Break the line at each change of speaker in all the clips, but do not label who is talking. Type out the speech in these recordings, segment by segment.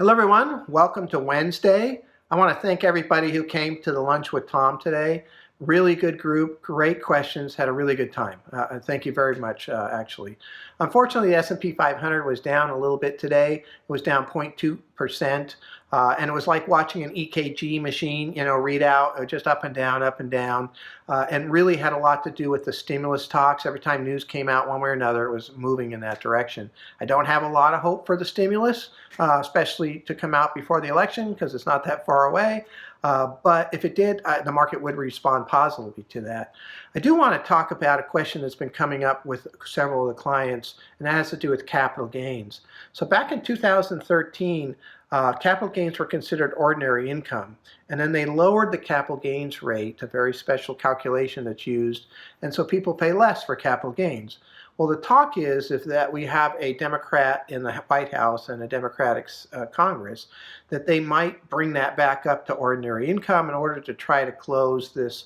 Hello everyone, welcome to Wednesday. I want to thank everybody who came to the Lunch with Tom today. Really good group, great questions, had a really good time. Thank you very much, actually. Unfortunately, the S&P 500 was down a little bit today. It was down 0.2%, and it was like watching an EKG machine, read out just up and down, and really had a lot to do with the stimulus talks. Every time news came out one way or another, it was moving in that direction. I don't have a lot of hope for the stimulus, especially to come out before the election because it's not that far away. But if it did, the market would respond positively to that. I do want to talk about a question that's been coming up with several of the clients, and that has to do with capital gains. So back in 2013, capital gains were considered ordinary income, and then they lowered the capital gains rate, a very special calculation that's used, and so people pay less for capital gains. Well, the talk is if that we have a Democrat in the White House and a Democratic Congress, that they might bring that back up to ordinary income in order to try to close this,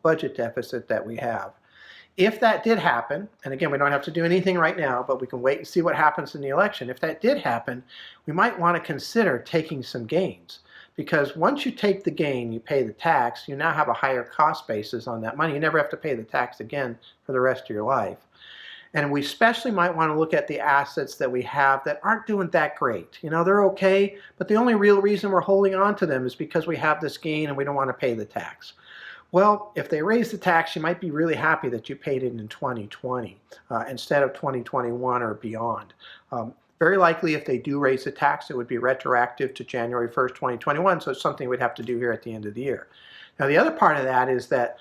budget deficit that we have. If that did happen, and again, we don't have to do anything right now, but we can wait and see what happens in the election. If that did happen, we might want to consider taking some gains. Because once you take the gain, you pay the tax, you now have a higher cost basis on that money. You never have to pay the tax again for the rest of your life. And we especially might want to look at the assets that we have that aren't doing that great. They're okay, but the only real reason we're holding on to them is because we have this gain and we don't want to pay the tax. Well, if they raise the tax, you might be really happy that you paid it in 2020 instead of 2021 or beyond. Very likely if they do raise the tax, it would be retroactive to January 1st, 2021, so it's something we'd have to do here at the end of the year. Now, the other part of that is that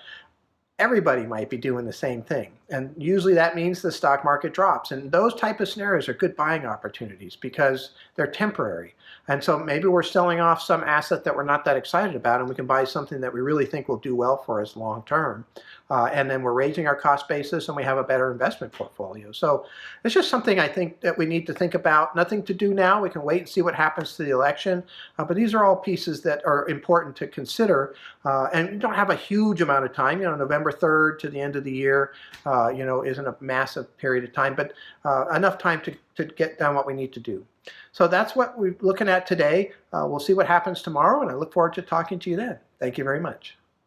everybody might be doing the same thing. And usually that means the stock market drops. And those type of scenarios are good buying opportunities because they're temporary. And so maybe we're selling off some asset that we're not that excited about, and we can buy something that we really think will do well for us long term. And then we're raising our cost basis and we have a better investment portfolio. So it's just something I think that we need to think about. Nothing to do now. We can wait and see what happens to the election. But these are all pieces that are important to consider. And you don't have a huge amount of time. November 3rd to the end of the year, isn't a massive period of time, but enough time to get done what we need to do. So that's what we're looking at today. We'll see what happens tomorrow, and I look forward to talking to you then. Thank you very much.